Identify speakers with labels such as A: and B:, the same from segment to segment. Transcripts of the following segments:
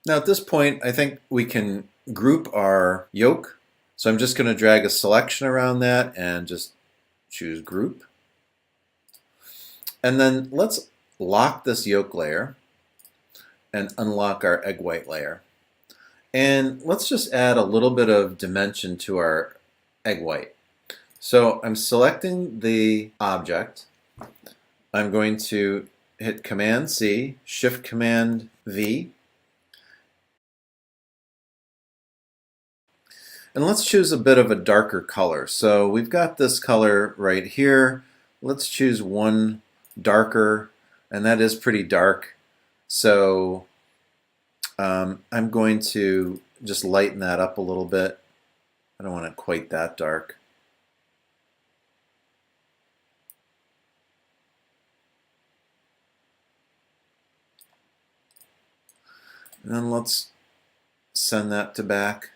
A: Now at this point, I think we can group our yolk. So I'm just going to drag a selection around that and just choose group. And then let's lock this yolk layer and unlock our egg white layer. And let's just add a little bit of dimension to our egg white. So I'm selecting the object. I'm going to hit Command C, Shift Command V. And let's choose a bit of a darker color. So we've got this color right here. Let's choose one darker, and that is pretty dark. So I'm going to just lighten that up a little bit. I don't want it quite that dark. And then let's send that to back.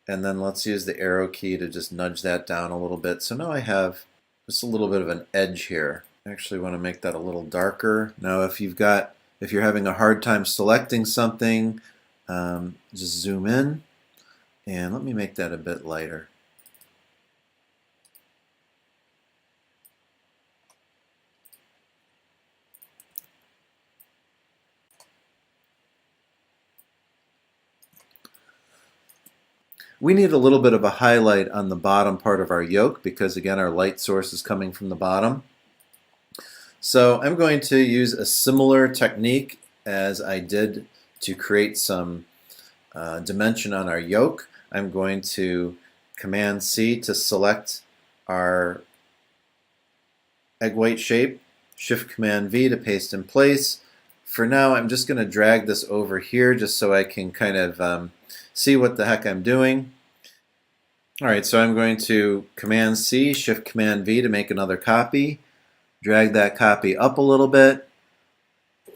A: And then let's use the arrow key to just nudge that down a little bit. So now I have just a little bit of an edge here. I actually want to make that a little darker. Now if you're having a hard time selecting something, just zoom in and let me make that a bit lighter. We need a little bit of a highlight on the bottom part of our yolk because again our light source is coming from the bottom. So I'm going to use a similar technique as I did to create some dimension on our yolk. I'm going to Command C to select our egg white shape, Shift Command V to paste in place. For now I'm just going to drag this over here just so I can kind of see what the heck I'm doing. Alright, so I'm going to Command C, Shift Command V to make another copy. Drag that copy up a little bit.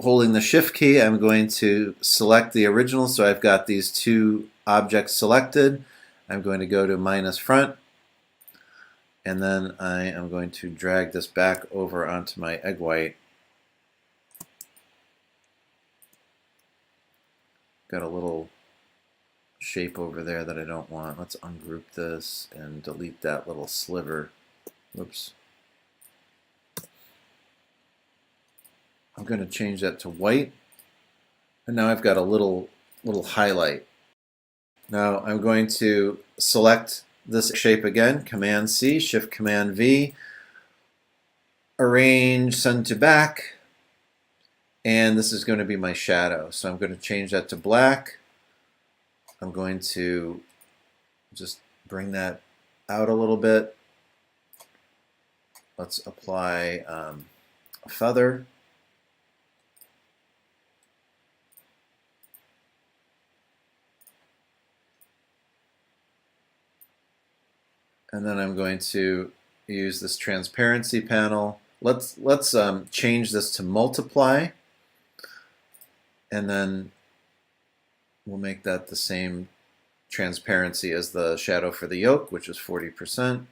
A: Holding the Shift key, I'm going to select the original, so I've got these two objects selected. I'm going to go to minus front, and then I am going to drag this back over onto my egg white. Got a little shape over there that I don't want. Let's ungroup this and delete that little sliver. Whoops. I'm going to change that to white, and now I've got a little highlight. Now I'm going to select this shape again, Command C, Shift Command V, arrange, send to back, and this is going to be my shadow. So I'm going to change that to black. I'm going to just bring that out a little bit. Let's apply a feather. And then I'm going to use this transparency panel. Let's change this to multiply, and then we'll make that the same transparency as the shadow for the yolk, which is 40%.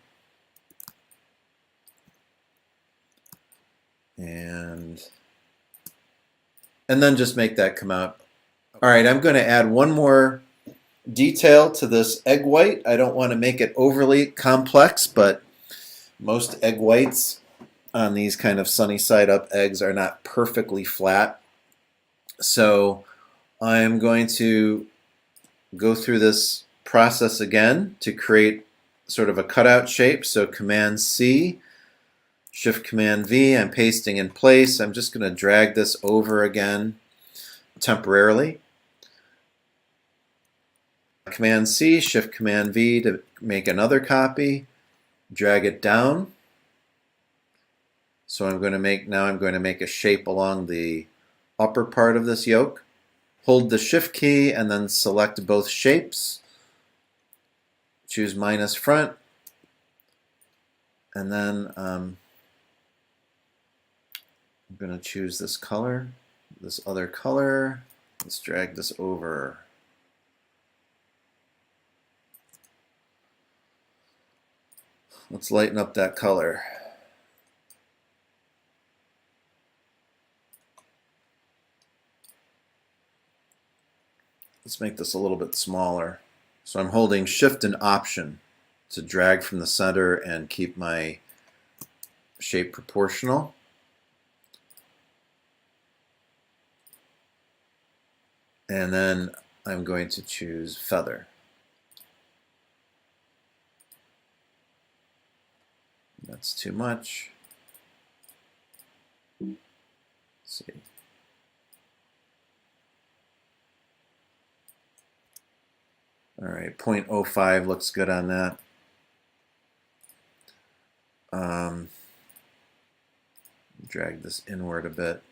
A: And then just make that come out. All right, I'm going to add one more detail to this egg white. I don't want to make it overly complex, but most egg whites on these kind of sunny side up eggs are not perfectly flat. So I'm going to go through this process again to create sort of a cutout shape. So Command C, Shift Command V, I'm pasting in place. I'm just going to drag this over again temporarily. Command C, Shift Command V to make another copy. Drag it down. So I'm going to make a shape along the upper part of this yolk. Hold the Shift key and then select both shapes. Choose minus front. And then I'm going to choose this color, this other color. Let's drag this over. Let's lighten up that color. Let's make this a little bit smaller. So I'm holding Shift and Option to drag from the center and keep my shape proportional. And then I'm going to choose Feather. That's too much. Let's see. All right, 0.05 looks good on that. Drag this inward a bit.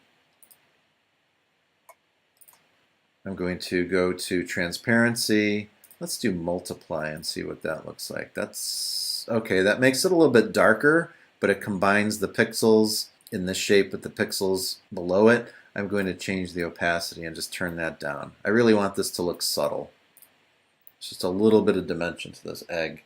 A: I'm going to go to transparency. Let's do multiply and see what that looks like. That's okay. That makes it a little bit darker, but it combines the pixels in this shape with the pixels below it. I'm going to change the opacity and just turn that down. I really want this to look subtle. It's just a little bit of dimension to this egg.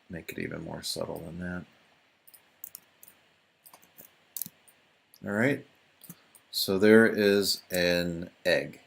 A: Make it even more subtle than that. All right, so there is an egg.